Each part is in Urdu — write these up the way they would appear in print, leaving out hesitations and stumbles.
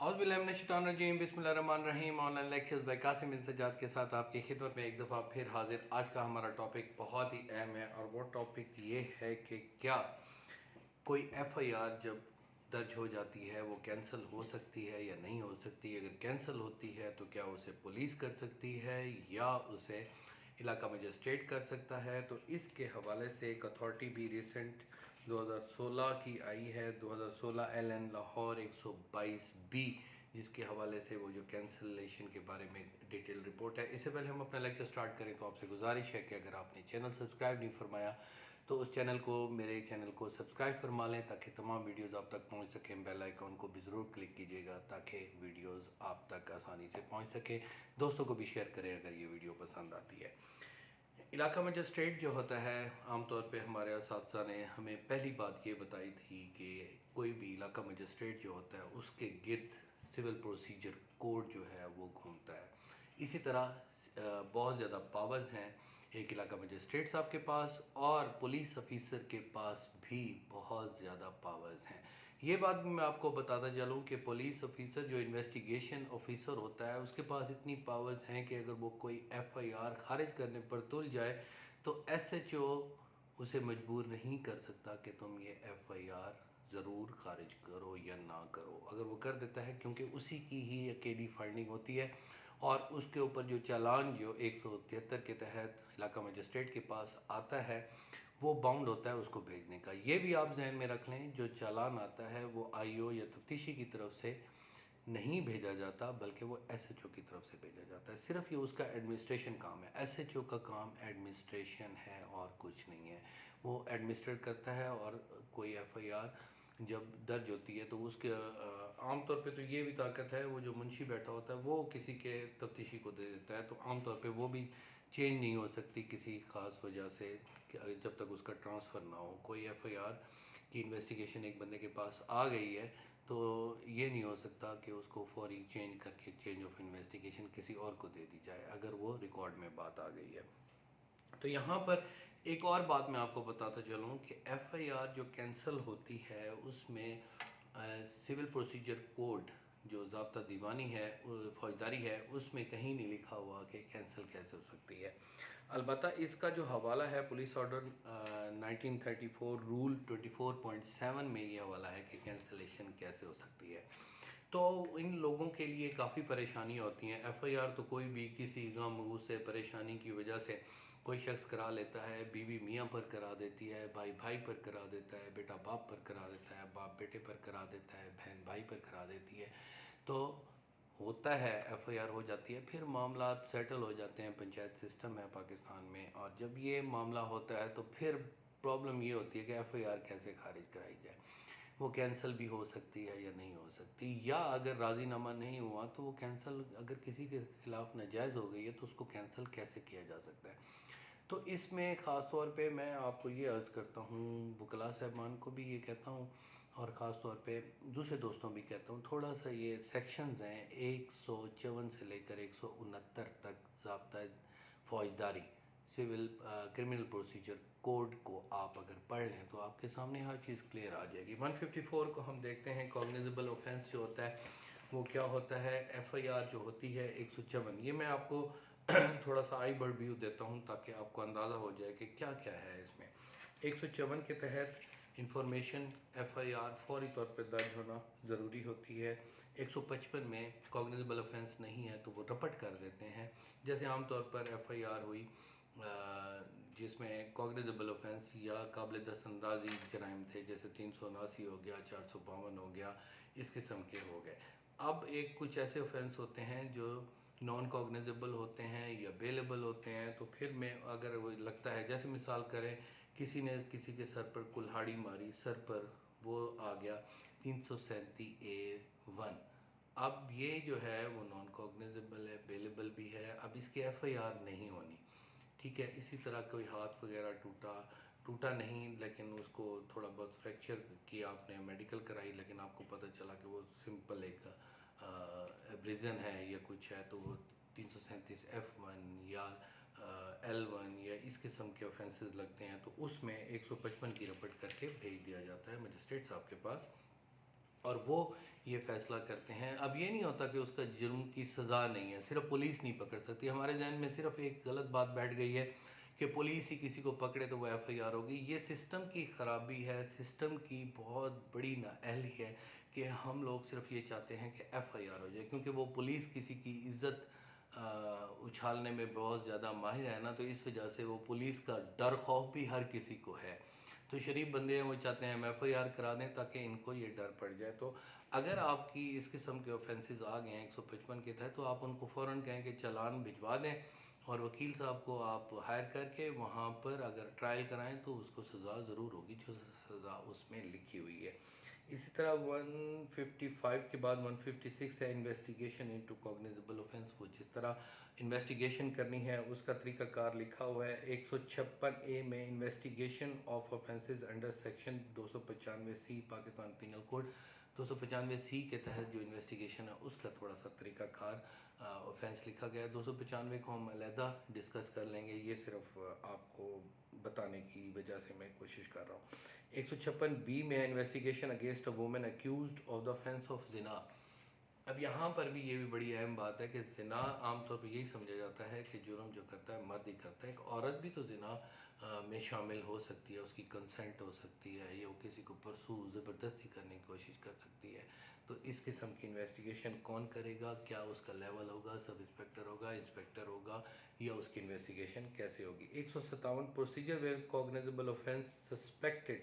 اعوذ باللہ من الشیطان الرجیم، بسم اللہ الرحمن الرحیم۔ Online lectures by Qasim bin Sajjad کے ساتھ آپ کی خدمت میں ایک دفعہ پھر حاضر۔ آج کا ہمارا ٹاپک بہت ہی اہم ہے اور وہ ٹاپک یہ ہے کہ کیا کوئی ایف آئی آر جب درج ہو جاتی ہے وہ کینسل ہو سکتی ہے یا نہیں ہو سکتی۔ اگر کینسل ہوتی ہے تو کیا اسے پولیس کر سکتی ہے یا اسے علاقہ مجسٹریٹ کر سکتا ہے۔ تو اس کے حوالے سے ایک اتھارٹی بھی ریسنٹ 2016 کی آئی ہے، 2016 ایل این لاہور 122B، جس کے حوالے سے وہ جو کینسلیشن کے بارے میں ڈیٹیل رپورٹ ہے۔ اس سے پہلے ہم اپنا لیکچر سٹارٹ کریں تو آپ سے گزارش ہے کہ اگر آپ نے چینل سبسکرائب نہیں فرمایا تو اس چینل کو، میرے چینل کو سبسکرائب فرما لیں تاکہ تمام ویڈیوز آپ تک پہنچ سکیں۔ بیل آئیکن کو بھی ضرور کلک کیجیے گا تاکہ ویڈیوز آپ تک آسانی سے پہنچ سکیں۔ دوستوں کو بھی شیئر کریں اگر یہ ویڈیو پسند آتی ہے۔ علاقہ مجسٹریٹ جو ہوتا ہے، عام طور پہ ہمارے اساتذہ نے ہمیں پہلی بات یہ بتائی تھی کہ کوئی بھی علاقہ مجسٹریٹ جو ہوتا ہے اس کے گرد سول پروسیجر کوڈ جو ہے وہ گھومتا ہے۔ اسی طرح بہت زیادہ پاورز ہیں ایک علاقہ مجسٹریٹ صاحب کے پاس، اور پولیس آفیسر کے پاس بھی بہت زیادہ پاورز ہیں۔ یہ بات بھی میں آپ کو بتاتا چلوں کہ پولیس آفیسر جو انویسٹیگیشن آفیسر ہوتا ہے اس کے پاس اتنی پاورز ہیں کہ اگر وہ کوئی ایف آئی آر خارج کرنے پر تل جائے تو ایس ایچ او اسے مجبور نہیں کر سکتا کہ تم یہ ایف آئی آر ضرور خارج کرو یا نہ کرو۔ اگر وہ کر دیتا ہے کیونکہ اسی کی ہی اکیلی فائنڈنگ ہوتی ہے اور اس کے اوپر جو چالان جو 173 کے تحت علاقہ مجسٹریٹ کے پاس آتا ہے وہ باؤنڈ ہوتا ہے اس کو بھیجنے کا۔ یہ بھی آپ ذہن میں رکھ لیں، جو چالان آتا ہے وہ آئی او یا تفتیشی کی طرف سے نہیں بھیجا جاتا بلکہ وہ ایس ایچ او کی طرف سے بھیجا جاتا ہے۔ صرف یہ اس کا ایڈمنسٹریشن کام ہے۔ ایس ایچ او کا کام ایڈمنسٹریشن ہے اور کچھ نہیں ہے۔ وہ ایڈمنسٹریٹ کرتا ہے اور کوئی ایف آئی آر جب درج ہوتی ہے تو اس کے عام طور پہ تو یہ بھی طاقت ہے، وہ جو منشی بیٹھا ہوتا ہے وہ کسی کے تفتیشی کو دے دیتا ہے، تو عام طور پہ وہ بھی چینج نہیں ہو سکتی کسی خاص وجہ سے جب تک اس کا ٹرانسفر نہ ہو۔ کوئی ایف آئی آر کی انویسٹیگیشن ایک بندے کے پاس آ گئی ہے تو یہ نہیں ہو سکتا کہ اس کو فوری چینج کر کے چینج آف انویسٹیگیشن کسی اور کو دے دی جائے اگر وہ ریکارڈ میں بات آ گئی ہے۔ تو یہاں پر ایک اور بات میں آپ کو بتاتا چلوں کہ ایف آئی آر جو کینسل ہوتی ہے اس میں سول پروسیجر کوڈ جو ضابطہ دیوانی ہے، فوجداری ہے، اس میں کہیں نہیں لکھا ہوا کہ کینسل کیسے ہو سکتی ہے۔ البتہ اس کا جو حوالہ ہے پولیس آرڈر 1934 رول 24.7 میں یہ حوالہ ہے کہ کینسلیشن کیسے ہو سکتی ہے۔ تو ان لوگوں کے لیے کافی پریشانیاں ہوتی ہیں۔ ایف آئی آر تو کوئی بھی کسی غم سے پریشانی کی وجہ سے کوئی شخص کرا لیتا ہے، بیوی میاں پر کرا دیتی ہے، بھائی بھائی پر کرا دیتا ہے، بیٹا باپ پر کرا دیتا ہے، باپ بیٹے پر کرا دیتا ہے، بہن بھائی پر کرا دیتی ہے۔ تو ہوتا ہے، ایف آئی آر ہو جاتی ہے، پھر معاملات سیٹل ہو جاتے ہیں، پنچایت سسٹم ہے پاکستان میں، اور جب یہ معاملہ ہوتا ہے تو پھر پرابلم یہ ہوتی ہے کہ ایف آئی آر کیسے خارج کرائی جائے۔ وہ کینسل بھی ہو سکتی ہے یا نہیں ہو سکتی، یا اگر راضی نامہ نہیں ہوا تو وہ کینسل، اگر کسی کے خلاف ناجائز ہو گئی ہے تو اس کو کینسل کیسے کیا جا سکتا ہے۔ تو اس میں خاص طور پہ میں آپ کو یہ عرض کرتا ہوں، وکلاء صاحبان کو بھی یہ کہتا ہوں اور خاص طور پہ دوسرے دوستوں بھی کہتا ہوں، تھوڑا سا یہ سیکشنز ہیں 154 سے لے کر 169 تک ضابطہ فوجداری سول کرمنل پروسیجر کوڈ کو آپ اگر پڑھ لیں تو آپ کے سامنے ہر چیز کلیئر آ جائے گی۔ 154 کو ہم دیکھتے ہیں، کوگنیزیبل اوفینس جو ہوتا ہے وہ کیا ہوتا ہے، ایف آئی آر جو ہوتی ہے 154۔ یہ میں آپ کو تھوڑا سا آئی برڈ ویو دیتا ہوں تاکہ آپ کو اندازہ ہو جائے کہ کیا کیا ہے اس میں۔ 154 کے تحت انفارمیشن ایف آئی آر فوری طور پر درج ہونا ضروری ہوتی ہے۔ 155 میں کوگنیزیبل اوفینس نہیں ہے تو وہ رپٹ کر دیتے ہیں۔ جیسے عام طور پر ایف آئی آر ہوئی جس میں کوگنیزیبل اوفینس یا قابل دست اندازی جرائم تھے، جیسے 379 ہو گیا، 452 ہو گیا، اس قسم کے ہو گئے۔ اب ایک کچھ ایسے اوفینس ہوتے ہیں جو نان کوگنیزیبل ہوتے ہیں یا بیلیبل ہوتے ہیں، تو پھر میں اگر وہ لگتا ہے، جیسے مثال کریں کسی نے کسی کے سر پر کلہاڑی ماری سر پر، وہ آ گیا 337A1۔ اب یہ جو ہے وہ نان کوگنیزیبل ہے، بیلیبل بھی ہے، اب اس کی ایف آئی آر نہیں ہونی، ٹھیک ہے۔ اسی طرح کوئی ہاتھ وغیرہ ٹوٹا نہیں لیکن اس کو تھوڑا بہت فریکچر کیا، آپ نے میڈیکل کرائی لیکن آپ کو پتہ چلا کہ وہ سمپل ایک ایبریزن ہے یا کچھ ہے، تو وہ 337F1 یا L1 یا اس قسم کے اوفینسز لگتے ہیں، تو اس میں 155 کی رپٹ کر کے بھیج دیا جاتا ہے مجسٹریٹ صاحب کے پاس۔ اور وہ یہ فیصلہ کرتے ہیں. اب یہ نہیں ہوتا کہ اس کا جرم کی سزا نہیں ہے، صرف پولیس نہیں پکڑ سکتی. ہمارے ذہن میں صرف ایک غلط بات بیٹھ گئی ہے کہ پولیس ہی کسی کو پکڑے تو وہ ایف آئی آر ہوگی. یہ سسٹم کی خرابی ہے، سسٹم کی بہت بڑی نااہلی ہے کہ ہم لوگ صرف یہ چاہتے ہیں کہ ایف آئی آر ہو جائے، کیونکہ وہ پولیس کسی کی عزت اچھالنے میں بہت زیادہ ماہر ہے نا، تو اس وجہ سے وہ پولیس کا ڈر خوف بھی ہر کسی کو ہے. تو شریف بندے ہیں وہ چاہتے ہیں ہم ایف آئی آر کرا دیں تاکہ ان کو یہ ڈر پڑ جائے. تو اگر آپ کی اس قسم کے اوفینسز آ گئے ہیں 155 کے تحت، تو آپ ان کو فوراً کہیں کہ چلان بھجوا دیں، اور وکیل صاحب کو آپ ہائر کر کے وہاں پر اگر ٹرائل کرائیں تو اس کو سزا ضرور ہوگی جو سزا اس میں لکھی ہوئی ہے. اسی طرح 155 کے بعد 156 ہے انویسٹیگیشن انٹو کوگنیزبل اوفینس. وہ جس طرح انویسٹیگیشن کرنی ہے اس کا طریقہ کار لکھا ہوا ہے. 156A میں investigation of offences under section 295C Pakistan penal code 295C کے تحت جو انویسٹیگیشن ہے اس کا تھوڑا سا طریقہ کار اوفینس لکھا گیا ہے. 295 کو ہم علیحدہ ڈسکس کر لیں گے، یہ صرف آپ کو بتانے کی وجہ سے میں کوشش کر رہا ہوں. 156B میں investigation against a woman accused of the offense of زنا. اب یہاں پر بھی یہ بھی بڑی اہم بات ہے کہ زنا عام طور پہ یہی سمجھا جاتا ہے کہ جرم جو کرتا ہے مرد ہی کرتا ہے. ایک عورت بھی تو زنا میں شامل ہو سکتی ہے، اس کی کنسنٹ ہو سکتی ہے، یا وہ کسی کو پرسو زبردستی کرنے کی کوشش کر سکتی ہے. تو اس قسم کی انویسٹیگیشن کون کرے گا، کیا اس کا لیول ہوگا، سب انسپیکٹر ہوگا، انسپیکٹر ہوگا، یا اس کی انویسٹیگیشن کیسے ہوگی. 157 procedure where cognizable offence suspected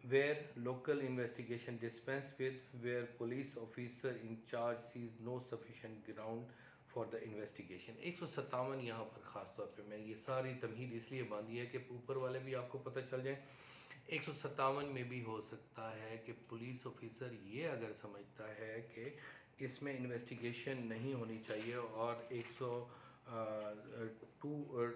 where local investigation dispensed with, where police officer in charge sees no sufficient ground for the investigation. 157 یہاں پر خاص طور پہ میں یہ ساری تمہید اس لیے باندھی ہے کہ اوپر والے بھی آپ کو پتہ چل جائیں. 157 میں بھی ہو سکتا ہے کہ پولیس آفیسر یہ اگر سمجھتا ہے کہ اس میں انویسٹیگیشن نہیں ہونی چاہیے، اور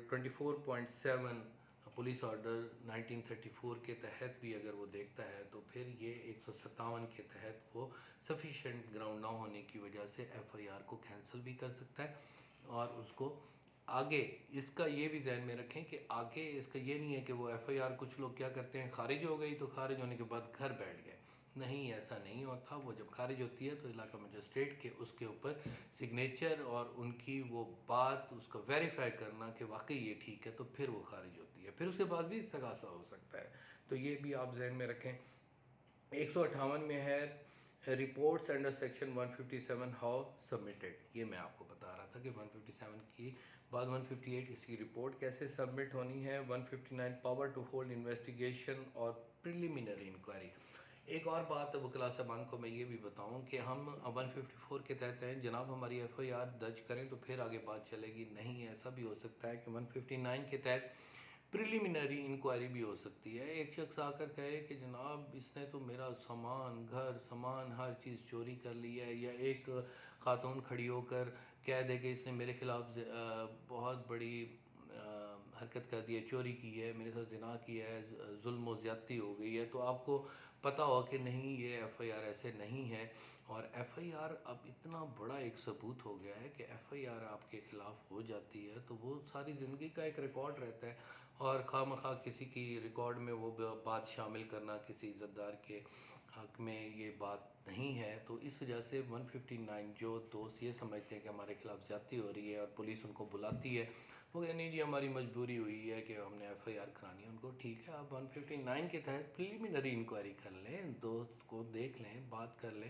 24.7 پولیس آرڈر 1934 کے تحت بھی اگر وہ دیکھتا ہے تو پھر یہ 157 کے تحت وہ سفیشینٹ گراؤنڈ نہ ہونے کی وجہ سے ایف آئی آر کو کینسل بھی کر سکتا ہے. اور اس کو آگے اس کا یہ بھی ذہن میں رکھیں کہ آگے اس کا یہ نہیں ہے کہ وہ ایف آئی آر کچھ لوگ کیا کرتے ہیں، خارج ہو گئی تو خارج ہونے کے بعد گھر بیٹھ گئے. نہیں، ایسا نہیں ہوتا. وہ جب خارج ہوتی ہے تو علاقہ مجسٹریٹ کے اس کے اوپر سگنیچر اور ان کی وہ بات اس کا ویریفائی کرنا کہ واقعی یہ ٹھیک ہے، تو پھر وہ خارج ہوتی ہے. پھر اس کے بعد بھی استغاثہ ہو سکتا ہے. تو یہ بھی آپ ذہن میں رکھیں. 158 میں ہے reports under section 157 how submitted. یہ میں آپ کو بتا رہا تھا کہ 157 کی بعد 158 اس کی رپورٹ کیسے سبمٹ ہونی ہے. 159 پاور ٹو ہولڈ انویسٹیگیشن اور پریلیمنری انکوائری. ایک اور بات وکلاء صاحبان کو میں یہ بھی بتاؤں کہ ہم 154 کے تحت ہیں جناب ہماری ایف آئی آر درج کریں تو پھر آگے بات چلے گی. نہیں، ایسا بھی ہو سکتا ہے کہ 159 کے تحت پریلیمنری انکوائری بھی ہو سکتی ہے. ایک شخص آ کر کہے کہ جناب اس نے تو میرا سامان، گھر سامان ہر چیز چوری کر لی ہے، یا ایک خاتون کھڑی ہو کر کہہ دے کہ اس نے میرے خلاف بہت بڑی حرکت کر دی ہے، چوری کی ہے، میرے ساتھ زنا کیا ہے، ظلم و زیادتی ہو گئی ہے. تو آپ کو پتہ ہو کہ نہیں، یہ ایف آئی آر ایسے نہیں ہے. اور ایف آئی آر اب اتنا بڑا ایک ثبوت ہو گیا ہے کہ ایف آئی آر آپ کے خلاف ہو جاتی ہے تو وہ ساری زندگی کا ایک ریکارڈ رہتا ہے. اور خواہ مخواہ کسی کی ریکارڈ میں وہ بات شامل کرنا کسی عزت دار کے حق میں یہ بات نہیں ہے. تو اس وجہ سے 159 جو دوست یہ سمجھتے ہیں کہ ہمارے خلاف زیادتی ہو رہی ہے اور پولیس ان کو بلاتی ہے، وہ کہتے نہیں جی ہماری مجبوری ہوئی ہے کہ ہم نے ایف آئی آر کرانی ہے. ان کو ٹھیک ہے، آپ 159 کے تحت پریلیمنری انکوائری کر لیں، دوست کو دیکھ لیں، بات کر لیں،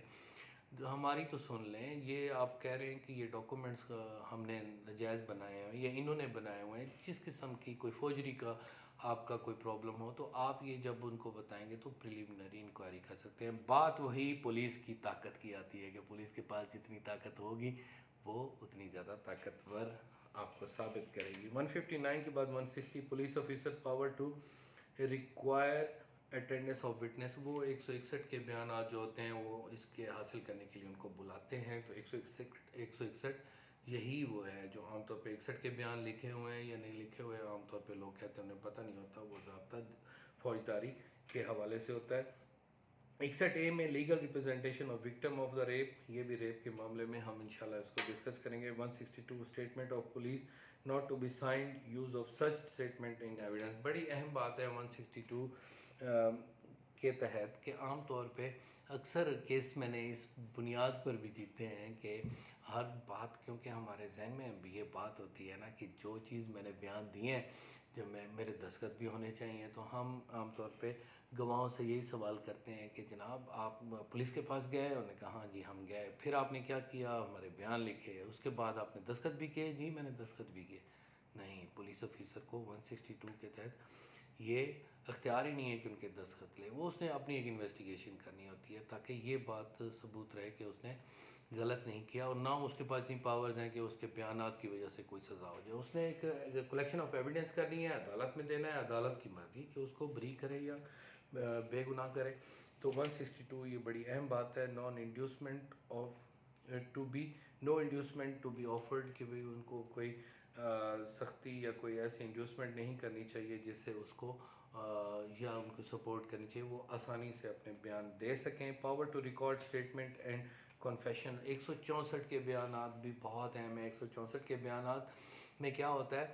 ہماری تو سن لیں. یہ آپ کہہ رہے ہیں کہ یہ ڈاکومنٹس ہم نے ناجائز بنائے ہیں یا انہوں نے بنائے ہوئے ہیں، جس قسم کی کوئی فوجری کا آپ کا کوئی پرابلم ہو تو آپ یہ جب ان کو بتائیں گے تو پریلیمنری انکوائری کر سکتے ہیں. بات وہی پولیس کی طاقت کی آتی ہے کہ پولیس کے پاس جتنی طاقت ہوگی وہ اتنی زیادہ طاقتور آپ کو ثابت کرے گی. 159 کے بعد 160 police officer power to require attendance of witness. وہ 161 کے بیانات جو ہوتے ہیں وہ اس کے حاصل کرنے کے لیے ان کو بلاتے ہیں. تو 161 یہی وہ ہے جو عام طور پہ 61 کے بیان لکھے ہوئے ہیں یا نہیں لکھے ہوئے ہیں، عام طور پہ لوگ کہتے ہیں انہیں پتہ نہیں ہوتا. وہ ضابطہ فوجداری کے حوالے سے ہوتا ہے. 61A میں legal representation of victim of the rape. یہ بھی ریپ کے معاملے میں ہم انشاءاللہ اس کو ڈسکس کریں گے. 162 statement of police not to be signed, use of such statement in evidence. بڑی اہم بات ہے 162 کے تحت کہ عام طور پہ اکثر کیس میں نے اس بنیاد پر بھی جیتے ہیں کہ ہر بات، کیونکہ ہمارے ذہن میں بھی یہ بات ہوتی ہے نا کہ جو چیز میں نے بیان دی ہے، جب میرے دستخط بھی ہونے چاہیے، تو ہم عام طور پہ گواہوں سے یہی سوال کرتے ہیں کہ جناب آپ پولیس کے پاس گئے؟ انہوں نے کہا ہاں جی ہم گئے. پھر آپ نے کیا کیا؟ ہمارے بیان لکھے. اس کے بعد آپ نے دستخط بھی کیے؟ جی میں نے دستخط بھی کیے. نہیں، پولیس آفیسر کو 162 کے تحت یہ اختیار ہی نہیں ہے کہ ان کے دستخط لے. وہ اس نے اپنی ایک انویسٹیگیشن کرنی ہوتی ہے تاکہ یہ بات ثبوت رہے کہ اس نے غلط نہیں کیا، اور نہ اس کے پاس اتنی پاورز ہیں کہ اس کے بیانات کی وجہ سے کوئی سزا ہو جائے. اس نے ایک کلیکشن آف ایویڈنس کرنی ہے، عدالت میں دینا ہے، عدالت کی مرضی کہ اس کو بری کرے یا بے گناہ کرے. تو 162 یہ بڑی اہم بات ہے. نو انڈیوسمنٹ ٹو بی آفرڈ، کہ بھئی ان کو کوئی سختی یا کوئی ایسی انڈیوسمنٹ نہیں کرنی چاہیے جس سے اس کو یا ان کو سپورٹ کرنی چاہیے وہ آسانی سے اپنے بیان دے سکیں. Power to record statement and confession. 164 کے بیانات بھی بہت اہم ہیں. 164 کے بیانات میں کیا ہوتا ہے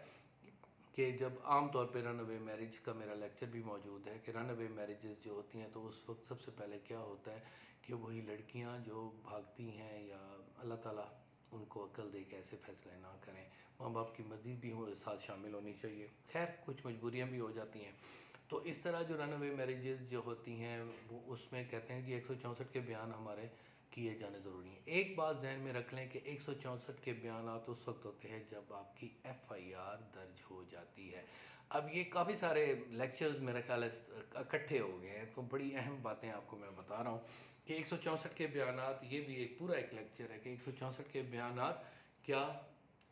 کہ جب عام طور پہ رن اوے میرج کا میرا لیکچر بھی موجود ہے کہ رن اوے میرجز جو ہوتی ہیں تو اس وقت سب سے پہلے کیا ہوتا ہے کہ وہی لڑکیاں جو بھاگتی ہیں یا اللہ تعالیٰ ان کو عقل دے کے ایسے فیصلے نہ کریں، ماں باپ کی مرضی بھی ساتھ شامل ہونی چاہیے. خیر کچھ مجبوریاں بھی ہو جاتی ہیں. تو اس طرح جو رن اوے میرجز جو ہوتی ہیں وہ اس میں کہتے ہیں جی 164 کے بیان ہمارے کیے جانے ضروری ہیں. ایک بات ذہن میں رکھ لیں کہ 164 کے بیانات اس وقت ہوتے ہیں جب آپ کی ایف آئی آر درج ہو جاتی ہے. اب یہ کافی سارے لیکچرز میرے خیال ہے اکٹھے ہو گئے ہیں، تو بڑی اہم باتیں آپ کو میں بتا رہا ہوں کہ 164 کے بیانات، یہ بھی ایک پورا ایک لیکچر ہے کہ 164 کے بیانات کیا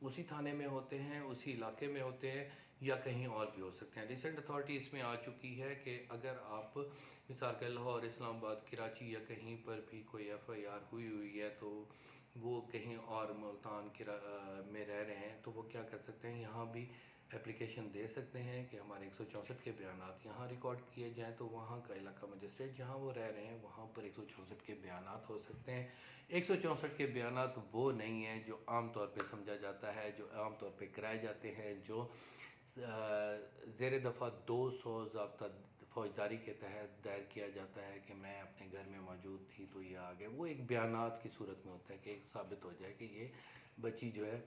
اسی تھانے میں ہوتے ہیں، اسی علاقے میں ہوتے ہیں، یا کہیں اور بھی ہو سکتے ہیں. ریسنٹ اتھارٹی اس میں آ چکی ہے کہ اگر آپ مثال کے لاہور، اسلام آباد، کراچی یا کہیں پر بھی کوئی ایف آئی آر ہوئی ہے تو وہ کہیں اور ملتان میں رہ رہے ہیں تو وہ کیا کر سکتے ہیں، یہاں بھی اپلیکیشن دے سکتے ہیں کہ ہمارے 164 کے بیانات یہاں ریکارڈ کیے جائیں. تو وہاں کا علاقہ مجسٹریٹ جہاں وہ رہ رہے ہیں وہاں پر 164 کے بیانات ہو سکتے ہیں. 164 کے بیانات وہ نہیں ہیں جو عام طور پہ سمجھا جاتا ہے، جو عام طور پہ کرائے جاتے ہیں، جو زیر دفعہ 200 ضابطہ فوجداری کے تحت دائر کیا جاتا ہے کہ میں اپنے گھر میں موجود تھی تو یہ آگے. وہ ایک بیانات کی صورت میں ہوتا ہے کہ ایک ثابت ہو جائے کہ یہ بچی جو ہے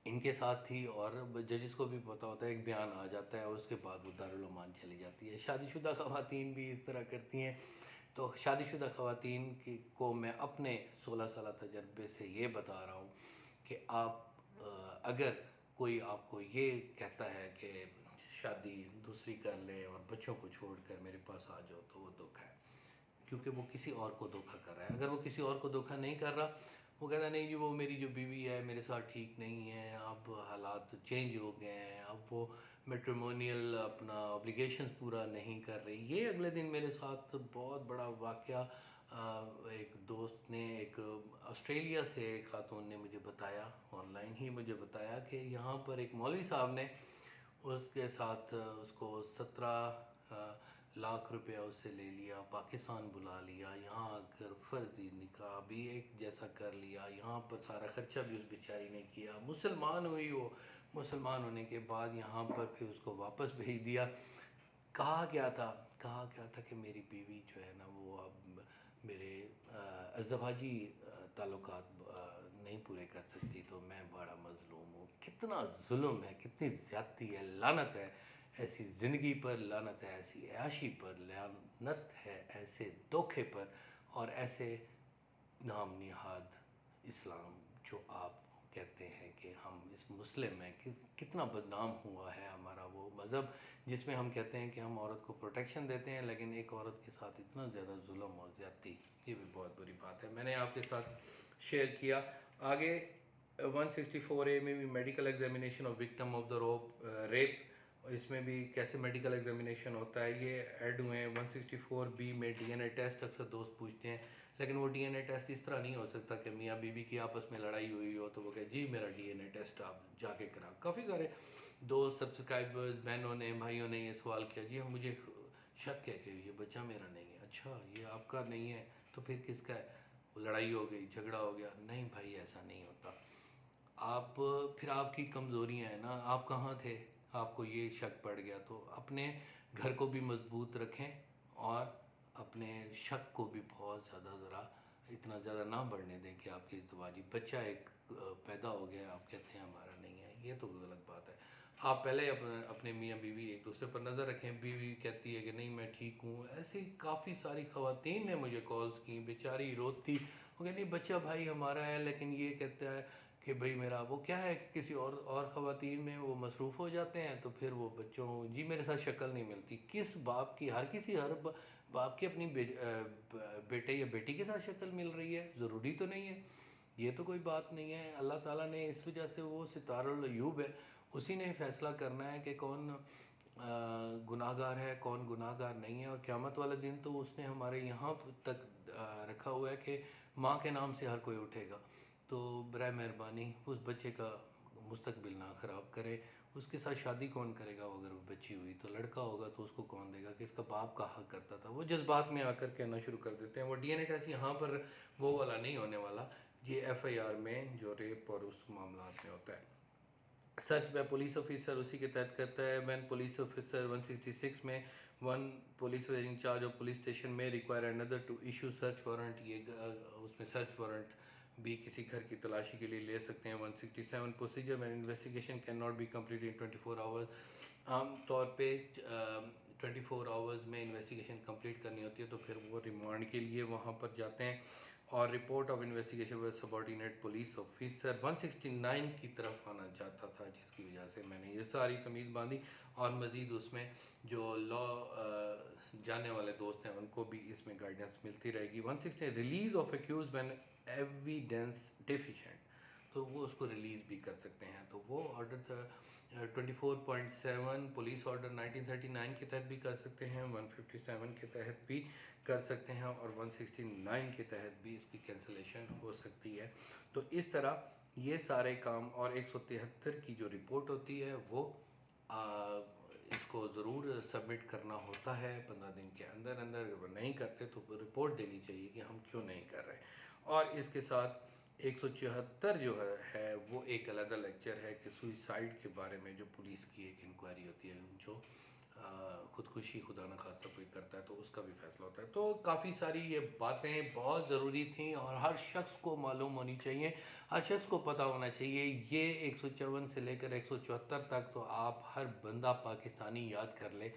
ان کے ساتھ تھی، اور ججز کو بھی پتہ ہوتا ہے، ایک بیان آ جاتا ہے اور اس کے بعد وہ دارالعمان چلی جاتی ہے. شادی شدہ خواتین بھی اس طرح کرتی ہیں. تو شادی شدہ خواتین کو میں اپنے 16 سالہ تجربے سے یہ بتا رہا ہوں کہ آپ اگر کوئی آپ کو یہ کہتا ہے کہ شادی دوسری کر لے اور بچوں کو چھوڑ کر میرے پاس آ جاؤ، تو وہ دھوکا ہے، کیونکہ وہ کسی اور کو دھوکا کر رہا ہے. اگر وہ کسی اور کو دھوکا نہیں کر رہا، وہ کہتا ہے نہیں جی وہ میری جو بیوی ہے میرے ساتھ ٹھیک نہیں ہے، اب حالات چینج ہو گئے ہیں، اب وہ میٹریمونیل اپنا اوبلیگیشنز پورا نہیں کر رہی. یہ اگلے دن میرے ساتھ بہت بڑا واقعہ ایک دوست نے، ایک آسٹریلیا سے ایک خاتون نے مجھے بتایا، آن لائن ہی مجھے بتایا کہ یہاں پر ایک مولوی صاحب نے اس کے ساتھ اس کو 17 لاکھ روپیہ اس سے لے لیا، پاکستان بلا لیا، یہاں آ کر فرضی نکاح بھی ایک جیسا کر لیا، یہاں پر سارا خرچہ بھی اس بیچاری نے کیا. مسلمان ہوئی وہ، مسلمان ہونے کے بعد یہاں پر پھر اس کو واپس بھیج دیا. کہا کیا تھا کہ میری بیوی جو ہے نا وہ اب میرے ازدواجی تعلقات نہیں پورے کر سکتی تو میں بڑا مظلوم ہوں. کتنا ظلم ہے، کتنی زیادتی ہے، لعنت ہے ایسی زندگی پر، لعنت ہے ایسی عیاشی پر، لعنت ہے ایسے دھوکے پر اور ایسے نام نہاد اسلام جو آپ کہتے ہیں کہ ہم اس مسلم ہیں. کتنا بدنام ہوا ہے ہمارا وہ مذہب جس میں ہم کہتے ہیں کہ ہم عورت کو پروٹیکشن دیتے ہیں، لیکن ایک عورت کے ساتھ اتنا زیادہ ظلم اور زیادتی، یہ بھی بہت بری بات ہے. میں نے آپ کے ساتھ شیئر کیا. آگے 164A میں بھی medical examination of victim of the rape, اس میں بھی کیسے میڈیکل ایگزامینیشن ہوتا ہے یہ ایڈ ہوئے ہیں. 164B میں ڈی این اے ٹیسٹ اکثر دوست پوچھتے ہیں، لیکن وہ ڈی این اے ٹیسٹ اس طرح نہیں ہو سکتا کہ میاں بیوی کی آپس میں لڑائی ہوئی ہو تو وہ کہے جی میرا ڈی این اے ٹیسٹ آپ جا کے کراؤ. کافی سارے دوست، سبسکرائبرز، بہنوں نے، بھائیوں نے یہ سوال کیا جی ہم مجھے شک ہے کہ یہ بچہ میرا نہیں ہے. اچھا یہ آپ کا نہیں ہے تو پھر کس کا ہے؟ وہ لڑائی ہو گئی، جھگڑا ہو گیا. نہیں بھائی ایسا نہیں ہوتا. آپ پھر آپ کی کمزوریاں ہیں نا، آپ کہاں تھے، آپ کو یہ شک پڑ گیا تو اپنے گھر کو بھی مضبوط رکھیں اور اپنے شک کو بھی بہت زیادہ ذرا اتنا زیادہ نہ بڑھنے دیں کہ آپ کی ازدواجی بچہ ایک پیدا ہو گیا آپ کہتے ہیں ہمارا نہیں ہے، یہ تو غلط بات ہے۔ آپ پہلے اپنے میاں بیوی ایک دوسرے پر نظر رکھیں، بیوی کہتی ہے کہ نہیں میں ٹھیک ہوں، ایسی کافی ساری خواتین نے مجھے کالز کی، بیچاری روتی، وہ کہتی بچہ بھائی ہمارا ہے لیکن یہ کہتا ہے کہ بھئی میرا، وہ کیا ہے کہ کسی اور خواتین میں وہ مصروف ہو جاتے ہیں تو پھر وہ بچوں جی میرے ساتھ شکل نہیں ملتی۔ کس باپ کی، ہر باپ کی اپنی بیٹے یا بیٹی کے ساتھ شکل مل رہی ہے؟ ضروری تو نہیں ہے، یہ تو کوئی بات نہیں ہے۔ اللہ تعالیٰ نے اس وجہ سے، وہ ستار العیوب ہے، اسی نے فیصلہ کرنا ہے کہ کون گناہ گار ہے کون گناہ گار نہیں ہے، اور قیامت والا دن تو اس نے ہمارے یہاں تک رکھا ہوا ہے کہ ماں کے نام سے ہر کوئی اٹھے گا۔ تو برائے مہربانی اس بچے کا مستقبل نہ خراب کرے۔ اس کے ساتھ شادی کون کرے گا؟ اگر وہ بچی ہوئی تو لڑکا ہوگا تو اس کو کون دے گا کہ اس کا باپ کا حق کرتا تھا؟ وہ جذبات میں آ کر کہنا شروع کر دیتے ہیں۔ وہ ڈی این اے ٹیسٹ یہاں پر وہ والا نہیں ہونے والا، یہ ایف آئی آر میں جو ریپ اور اس معاملات میں ہوتا ہے۔ سرچ بائی پولیس آفیسر اسی کے تحت کرتا ہے۔ وین پولیس آفیسر 166 میں one police in charge of police station may require another to issue search warrant, یہ اس میں سرچ وارنٹ بھی کسی گھر کی تلاشی کے لیے لے سکتے ہیں۔ 167 procedure when investigation cannot be complete in 24 hours, عام طور پہ 24 آورز میں انویسٹیگیشن کمپلیٹ کرنی ہوتی ہے تو پھر وہ ریمانڈ کے لیے وہاں پر جاتے ہیں۔ اور report of investigation with subordinate police officer 169 کی طرف آنا چاہتا تھا، جس کی وجہ سے میں نے یہ ساری تمیز باندھی، اور مزید اس میں جو لا جاننے والے دوست ہیں ان کو بھی اس میں گائیڈنس ملتی رہے گی۔ 160 release of accused when evidence deficient, تو وہ اس کو ریلیز بھی کر سکتے ہیں، تو وہ آرڈر تھا 24.7 پولیس آرڈر 1939 کے تحت بھی کر سکتے ہیں، 157 کے تحت بھی کر سکتے ہیں، اور 169 کے تحت بھی اس کی کینسلیشن ہو سکتی ہے۔ تو اس طرح یہ سارے کام، اور 173 کی جو رپورٹ ہوتی ہے وہ اس کو ضرور سبمٹ کرنا ہوتا ہے 15 دن کے اندر اندر، اگر نہیں کرتے تو رپورٹ دینی چاہیے کہ ہم کیوں نہیں کر رہے۔ اور اس کے ساتھ 174 جو ہے وہ ایک علیحدہ لیکچر ہے کہ سوئسائڈ کے بارے میں جو پولیس کی ایک انکوائری ہوتی ہے، جو خودکشی خدا نخواستہ کوئی کرتا ہے تو اس کا بھی فیصلہ ہوتا ہے۔ تو کافی ساری یہ باتیں بہت ضروری تھیں اور ہر شخص کو معلوم ہونی چاہیے، ہر شخص کو پتہ ہونا چاہیے۔ یہ 154 سے لے کر 174 تک تو آپ ہر بندہ پاکستانی یاد کر لے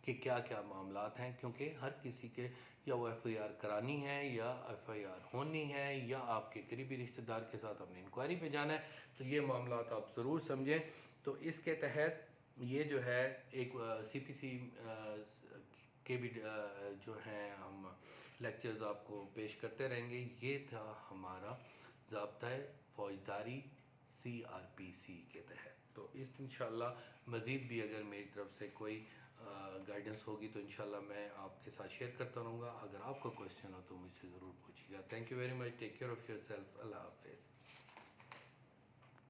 کہ کیا کیا معاملات ہیں، کیونکہ ہر کسی کے یا وہ ایف آئی آر کرانی ہے یا ایف آئی آر ہونی ہے یا آپ کے قریبی رشتہ دار کے ساتھ اپنی انکوائری پہ جانا ہے، تو یہ معاملات آپ ضرور سمجھیں۔ تو اس کے تحت یہ جو ہے ایک سی پی سی کے بھی جو ہیں ہم لیکچرز آپ کو پیش کرتے رہیں گے۔ یہ تھا ہمارا ضابطۂ فوجداری CRPC کے تحت۔ تو اس انشاءاللہ مزید بھی اگر میری طرف سے کوئی گائیڈنس ہوگی تو انشاءاللہ میں آپ کے ساتھ شیئر کرتا رہوں گا۔ اگر آپ کا کویسچن ہو تو مجھ سے ضرور پوچھیے گا۔ Thank you very much, take care of yourself, اللہ حافظ۔